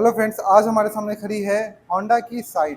Hello friends, आज हमारे सामने खड़ी है होंडा की साइन।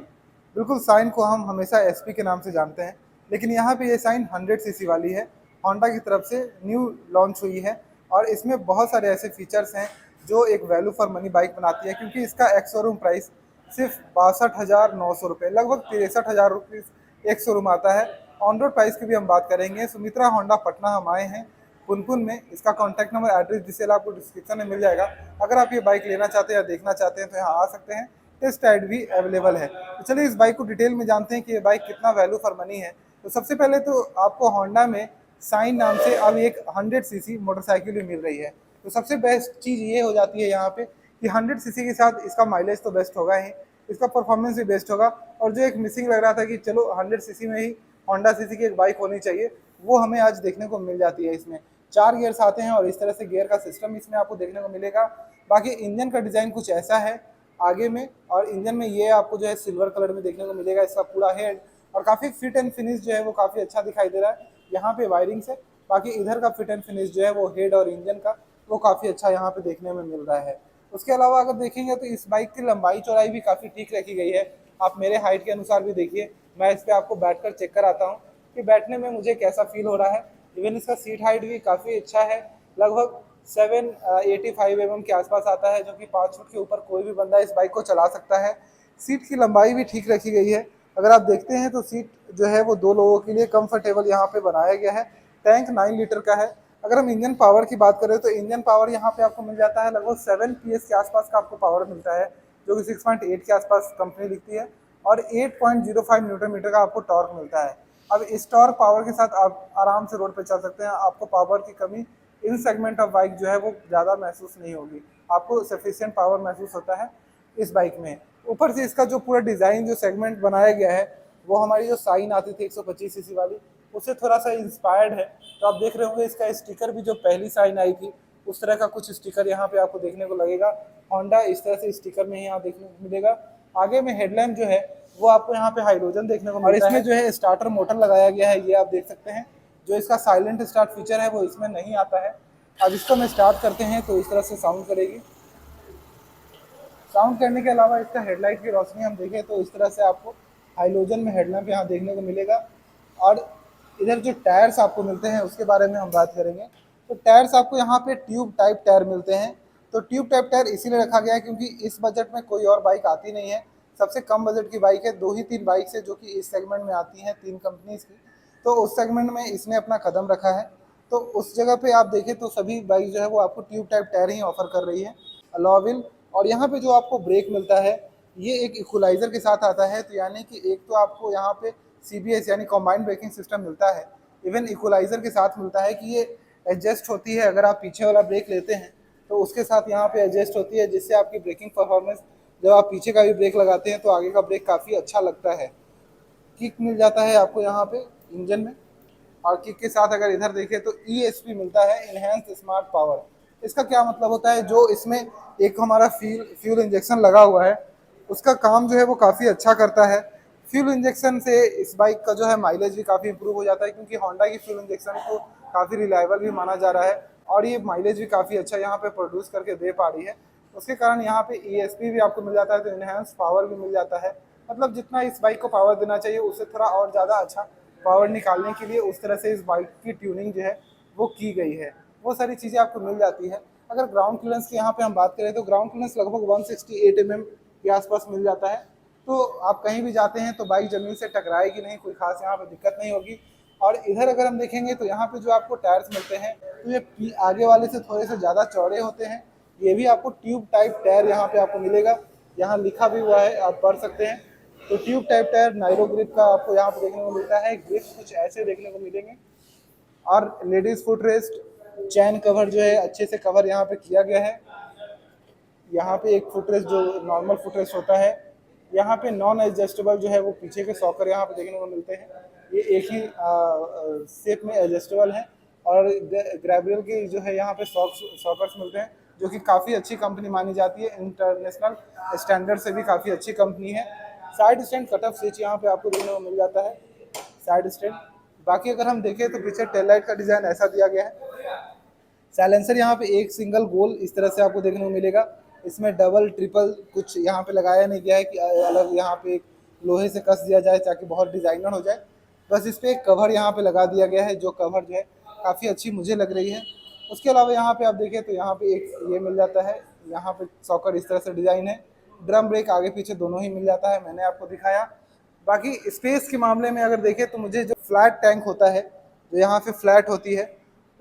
बिल्कुल, साइन को हम हमेशा एसपी के नाम से जानते हैं, लेकिन यहाँ पे ये साइन 100 सीसी वाली है। होंडा की तरफ से न्यू लॉन्च हुई है और इसमें बहुत सारे ऐसे फीचर्स हैं जो एक वैल्यू फॉर मनी बाइक बनाती है, क्योंकि इसका एक्स शोरूम प्राइस सिर्फ 62,900 रुपये, लगभग 63,000 रुपये एक शोरूम आता है। ऑन रोड प्राइस की भी हम बात करेंगे। सुमित्रा होंडा पटना हम आए हैं, पुनपुन में। इसका कॉन्टैक्ट नंबर, एड्रेस डिटेल आपको डिस्क्रिप्शन में मिल जाएगा। अगर आप ये बाइक लेना चाहते हैं या देखना चाहते हैं तो यहाँ आ सकते हैं। टेस्ट राइड भी अवेलेबल है। तो चलिए इस बाइक को डिटेल में जानते हैं कि ये बाइक कितना वैल्यू फॉर मनी है। तो सबसे पहले तो आपको होंडा में साइन नाम से अब एक 100 सीसी मोटरसाइकिल भी मिल रही है। तो सबसे बेस्ट चीज़ ये हो जाती है यहाँ पे कि 100 सीसी के साथ इसका माइलेज तो बेस्ट होगा ही, इसका परफॉर्मेंस भी बेस्ट होगा। और जो एक मिसिंग लग रहा था कि चलो 100 सीसी में ही होंडा सीसी की एक बाइक होनी चाहिए, वो हमें आज देखने को मिल जाती है। इसमें 4 गियर्स आते हैं और इस तरह से गियर का सिस्टम इसमें आपको देखने को मिलेगा। बाकी इंजन का डिज़ाइन कुछ ऐसा है आगे में, और इंजन में ये आपको जो है सिल्वर कलर में देखने को मिलेगा इसका पूरा हेड। और काफ़ी फिट एंड फिनिश जो है वो काफ़ी अच्छा दिखाई दे रहा है यहाँ पे वायरिंग से। बाकी इधर का फिट एंड फिनिश जो है वो हेड और इंजन का वो काफ़ी अच्छा यहाँ पे देखने में मिल रहा है। उसके अलावा अगर देखेंगे तो इस बाइक की लंबाई चौड़ाई भी काफ़ी ठीक रखी गई है। आप मेरे हाइट के अनुसार भी देखिए, मैं इस पर आपको बैठकर चेक कराता हूँ कि बैठने में मुझे कैसा फील हो रहा है। इवन इसका सीट हाइट भी काफ़ी अच्छा है, लगभग 785 के आसपास आता है, जो कि 5 फुट के ऊपर कोई भी बंदा इस बाइक को चला सकता है। सीट की लंबाई भी ठीक रखी गई है। अगर आप देखते हैं तो सीट जो है वो 2 लोगों के लिए कंफर्टेबल यहाँ पे बनाया गया है। टैंक 9 लीटर का है। अगर हम इंजन पावर की बात करें तो इंजन पावर यहाँ पे आपको मिल जाता है लगभग 7 PS के आसपास का आपको पावर मिलता है, जो कि 6.8 के आसपास कंपनी लिखती है। और 8.05 न्यूटन मीटर का आपको टॉर्क मिलता है। अब इस टॉर्क पावर के साथ आप आराम से रोड पे चल सकते हैं। आपको पावर की कमी इन सेगमेंट ऑफ बाइक जो है वो ज़्यादा महसूस नहीं होगी, आपको सफिशिएंट पावर महसूस होता है इस बाइक में। ऊपर से इसका जो पूरा डिज़ाइन जो सेगमेंट बनाया गया है वो हमारी जो साइन आती थी 125 सीसी वाली, उससे थोड़ा सा इंस्पायर्ड है। तो आप देख रहे होंगे इसका स्टिकर भी जो पहली साइन आई थी उस तरह का कुछ स्टिकर यहाँ पे आपको देखने को लगेगा। होंडा इस तरह से स्टिकर में ही यहाँ देखने को मिलेगा। आगे में हेडलैम्प जो है वो आपको यहाँ पे हाइड्रोजन देखने को मिलता है। और इसमें जो है स्टार्टर मोटर लगाया गया है, ये आप देख सकते हैं। जो इसका साइलेंट स्टार्ट फीचर है वो इसमें नहीं आता है। अब इसको मैं स्टार्ट करते हैं तो इस तरह से साउंड करेगी। साउंड करने के अलावा इसका हेडलाइट की रोशनी हम देखें तो इस तरह से आपको हाइलोजन में हेडलैम्प यहाँ देखने को मिलेगा। और इधर जो टायर्स आपको मिलते हैं उसके बारे में हम बात करेंगे। तो टायर्स आपको यहाँ पे ट्यूब टाइप टायर मिलते हैं। तो ट्यूब टाइप टायर इसीलिए रखा गया है क्योंकि इस बजट में कोई और बाइक आती नहीं है। सबसे कम बजट की बाइक है, 2 ही 3 बाइक है जो कि इस सेगमेंट में आती हैं, 3 कंपनीज की। तो उस सेगमेंट में इसने अपना कदम रखा है। तो उस जगह पे आप देखें तो सभी बाइक जो है वो आपको ट्यूब टाइप टायर ही ऑफर कर रही है। अलॉय व्हील, और यहाँ पे जो आपको ब्रेक मिलता है ये एक इक्वलाइजर के साथ आता है। तो यानी कि एक तो आपको यहाँ पे CBS यानी कॉम्बाइंड ब्रेकिंग सिस्टम मिलता है, इवन इक्वलाइजर के साथ मिलता है कि ये एडजस्ट होती है। अगर आप पीछे वाला ब्रेक लेते हैं तो उसके साथ यहाँ पे एडजस्ट होती है, जिससे आपकी ब्रेकिंग परफॉर्मेंस, जब आप पीछे का भी ब्रेक लगाते हैं तो आगे का ब्रेक काफ़ी अच्छा लगता है। किक मिल जाता है आपको यहाँ पे इंजन में। और किक के साथ अगर इधर देखें तो ESP मिलता है, इनहेंस स्मार्ट पावर। इसका क्या मतलब होता है, जो इसमें एक हमारा फ्यूल इंजेक्शन लगा हुआ है उसका काम जो है वो काफ़ी अच्छा करता है। फ्यूल इंजेक्शन से इस बाइक का जो है माइलेज भी काफ़ी इंप्रूव हो जाता है, क्योंकि होंडा की फ्यूल इंजेक्शन को काफ़ी रिलायबल भी माना जा रहा है और ये माइलेज भी काफ़ी अच्छा यहाँ पे प्रोड्यूस करके दे पा रही है। उसके कारण यहाँ पे ESP भी आपको मिल जाता है, तो इनहेंस पावर भी मिल जाता है। मतलब जितना इस बाइक को पावर देना चाहिए उससे थोड़ा और ज़्यादा अच्छा पावर निकालने के लिए उस तरह से इस बाइक की ट्यूनिंग जो है वो की गई है। वो सारी चीज़ें आपको मिल जाती है। अगर ग्राउंड क्लियरेंस की यहाँ पे हम बात करें तो ग्राउंड क्लियरेंस लगभग 168 के आसपास मिल जाता है। तो आप कहीं भी जाते हैं तो बाइक ज़मीन से टकराएगी नहीं, कोई खास यहाँ पे दिक्कत नहीं होगी। और इधर अगर हम देखेंगे तो यहाँ पे जो आपको टायर्स मिलते हैं तो ये आगे वाले से थोड़े से ज़्यादा चौड़े होते हैं। ये भी आपको ट्यूब टाइप टायर यहाँ पे आपको मिलेगा, यहाँ लिखा भी हुआ है, आप पढ़ सकते हैं। तो ट्यूब टाइप टायर नायरो ग्रिप का आपको यहाँ पे देखने को मिलता है। ग्रिप कुछ ऐसे देखने को मिलेंगे। और लेडीज फुट रेस्ट, चैन कवर जो है अच्छे से कवर यहाँ पे किया गया है। यहाँ पे एक फुट रेस्ट जो नॉर्मल फुट रेस्ट होता है, यहाँ पे नॉन एडजस्टेबल जो है वो पीछे के सॉकर यहाँ पे देखने को मिलते हैं। ये एक ही शेप में एडजस्टेबल है। और ग्रेवियल के जो है यहाँ पे सॉकर्स मिलते हैं, जो कि काफ़ी अच्छी कंपनी मानी जाती है, इंटरनेशनल स्टैंडर्ड से भी काफ़ी अच्छी कंपनी है। Side stand cut off switch यहाँ पे आपको देखने को मिल जाता है, साइड स्टैंड। बाकी अगर हम देखें तो पीछे टेल लाइट का डिज़ाइन ऐसा दिया गया है। साइलेंसर यहाँ पे एक सिंगल गोल इस तरह से आपको देखने को मिलेगा। इसमें डबल ट्रिपल कुछ यहाँ पे लगाया नहीं गया है कि अलग यहाँ पे एक लोहे से कस दिया जाए ताकि बहुत डिजाइनर हो जाए। बस इस पे एक कवर यहाँ पे लगा दिया गया है, जो कवर जो है काफ़ी अच्छी मुझे लग रही है। उसके अलावा यहाँ पे आप देखें तो यहाँ पे एक ये मिल जाता है, यहाँ पे सॉकर इस तरह से डिज़ाइन है। ड्रम ब्रेक आगे पीछे दोनों ही मिल जाता है, मैंने आपको दिखाया। बाकी स्पेस के मामले में अगर देखें तो मुझे जो फ्लैट टैंक होता है, जो यहाँ पे फ्लैट होती है,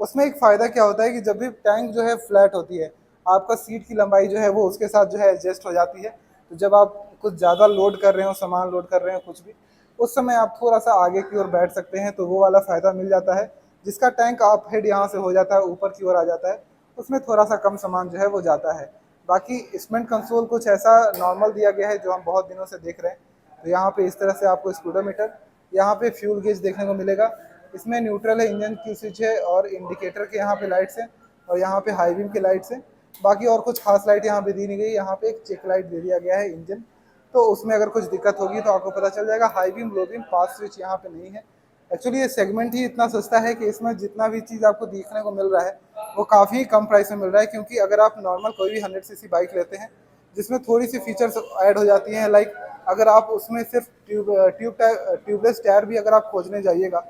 उसमें एक फ़ायदा क्या होता है कि जब भी टैंक जो है फ्लैट होती है, आपका सीट की लंबाई जो है वो उसके साथ जो है एडजस्ट हो जाती है। तो जब आप कुछ ज़्यादा लोड कर रहे हो, सामान लोड कर रहे हो कुछ भी, उस समय आप थोड़ा सा आगे की ओर बैठ सकते हैं, तो वो वाला फ़ायदा मिल जाता है। जिसका टैंक आप हेड यहाँ से हो जाता है, ऊपर की ओर आ जाता है, उसमें थोड़ा सा कम सामान जो है वो जाता है। बाकी इंस्ट्रूमेंट कंसोल कुछ ऐसा नॉर्मल दिया गया है जो हम बहुत दिनों से देख रहे हैं। तो यहाँ पे इस तरह से आपको स्पीडोमीटर, यहाँ पे फ्यूल गेज देखने को मिलेगा। इसमें न्यूट्रल है, इंजन की स्विच है और इंडिकेटर के यहाँ पे लाइट्स हैं और यहाँ पे हाई बीम के लाइट्स हैं। बाकी और कुछ खास लाइट यहाँ पे दी नहीं गई। यहाँ पे एक चेक लाइट दे दिया गया है इंजन, तो उसमें अगर कुछ दिक्कत होगी तो आपको पता चल जाएगा। हाई बीम, लो बीम, पास स्विच यहाँ पे नहीं है। एक्चुअली ये सेगमेंट ही इतना सस्ता है कि इसमें जितना भी चीज़ आपको देखने को मिल रहा है वो काफ़ी कम प्राइस में मिल रहा है। क्योंकि अगर आप नॉर्मल कोई भी 100 सीसी बाइक लेते हैं जिसमें थोड़ी सी फीचर्स ऐड हो जाती हैं, लाइक अगर आप उसमें सिर्फ ट्यूबलेस टायर भी अगर आप खोजने जाइएगा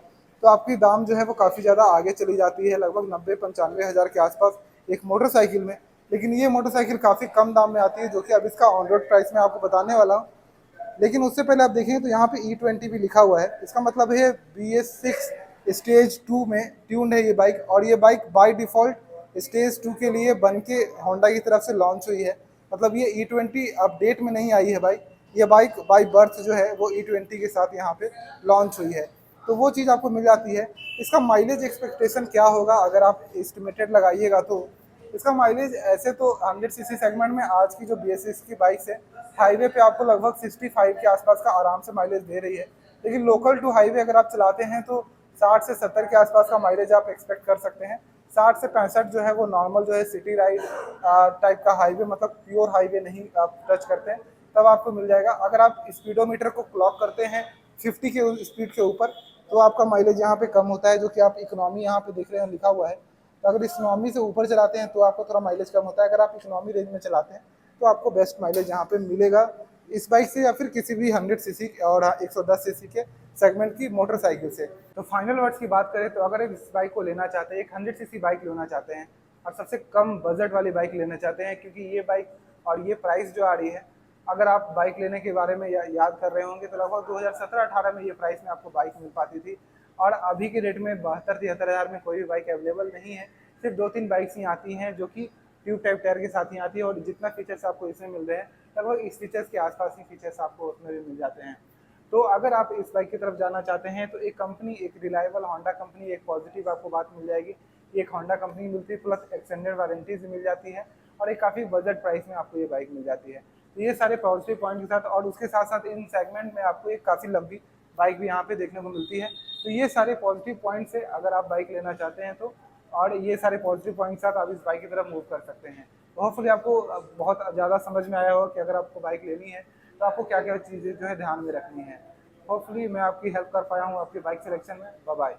तो आपकी दाम जो है वो काफ़ी ज़्यादा आगे चली जाती है, लगभग 90-95 हज़ार के आसपास एक मोटरसाइकिल में। लेकिन ये मोटरसाइकिल काफ़ी कम दाम में आती है, जो कि अब इसका ऑन रोड प्राइस मैं आपको बताने वाला हूँ। लेकिन उससे पहले आप देखेंगे तो यहाँ पे E20 भी लिखा हुआ है। इसका मतलब है BS6 स्टेज 2 में ट्यून्ड है ये बाइक, और ये बाइक बाय डिफ़ॉल्ट स्टेज 2 के लिए बन के होंडा की तरफ से लॉन्च हुई है। मतलब ये E20 अपडेट में नहीं आई है बाइक, ये बाइक बाय बर्थ जो है वो E20 के साथ यहाँ पे लॉन्च हुई है। तो वो चीज़ आपको मिल जाती है। इसका माइलेज एक्सपेक्टेशन क्या होगा अगर आप एस्टिमेटेड लगाइएगा तो इसका माइलेज ऐसे तो 100 सीसी सेगमेंट में आज की जो BS6 की बाइक्स है, हाईवे पे आपको लगभग 65 के आसपास का आराम से माइलेज दे रही है। लेकिन लोकल टू हाईवे अगर आप चलाते हैं तो 60 से 70 के आसपास का माइलेज आप एक्सपेक्ट कर सकते हैं। 60 से 65 जो है वो नॉर्मल जो है सिटी राइड टाइप का हाईवे, मतलब प्योर हाईवे नहीं आप टच करते हैं, तब आपको मिल जाएगा। अगर आप स्पीडोमीटर को क्लॉक करते हैं 50 के स्पीड के ऊपर तो आपका माइलेज यहाँ पे कम होता है, जो कि आप इकोनॉमी यहाँ पे देख रहे हैं लिखा हुआ है। तो अगर इकोनॉमी से ऊपर चलाते हैं तो आपको थोड़ा माइलेज कम होता है। अगर आप इकोनॉमी रेंज में चलाते हैं तो आपको बेस्ट माइलेज यहाँ पे मिलेगा इस बाइक से, या फिर किसी भी 100 सीसी और 110 सीसी के सेगमेंट की मोटरसाइकिल से। तो फाइनल वर्ड्स की बात करें तो अगर इस बाइक को लेना चाहते हैं, एक 100 सीसी बाइक लेना चाहते हैं और सबसे कम बजट वाली बाइक लेना चाहते हैं, क्योंकि ये बाइक और ये प्राइस जो आ रही है, अगर आप बाइक लेने के बारे में याद कर रहे होंगे तो लगभग 2017-18 में ये प्राइस में आपको बाइक मिल पाती थी। और अभी के डेट में 72-73 हज़ार में कोई भी बाइक अवेलेबल नहीं है। सिर्फ 2-3 बाइक्स ही आती हैं जो कि ट्यूब टाइप टायर के साथ ही आती है, और जितना फीचर्स आपको इसमें मिल रहे हैं लगभग इस फीचर्स के आसपास ही फीचर्स आपको उसमें भी मिल जाते हैं। तो अगर आप इस बाइक की तरफ जाना चाहते हैं तो एक कंपनी, एक रिलायबल होंडा कंपनी, एक पॉजिटिव आपको बात मिल जाएगी। एक होंडा कंपनी मिलती है, प्लस एक्सटेंडेड वारंटीज भी मिल जाती है, और एक काफ़ी बजट प्राइस में आपको ये बाइक मिल जाती है। तो ये सारे पॉजिटिव पॉइंट के साथ, और उसके साथ साथ इन सेगमेंट में आपको एक काफ़ी लंबी बाइक भी यहाँ पे देखने को मिलती है। तो ये सारे पॉजिटिव पॉइंट से अगर आप बाइक लेना चाहते हैं तो, और ये सारे पॉजिटिव पॉइंट के साथ आप इस बाइक की तरफ मूव कर सकते हैं। तो होपफुली आपको बहुत ज़्यादा समझ में आया होगा कि अगर आपको बाइक लेनी है तो आपको क्या क्या चीज़ें जो है ध्यान में रखनी है। होपफुली मैं आपकी हेल्प कर पाया हूँ आपकी बाइक सिलेक्शन में। Bye bye.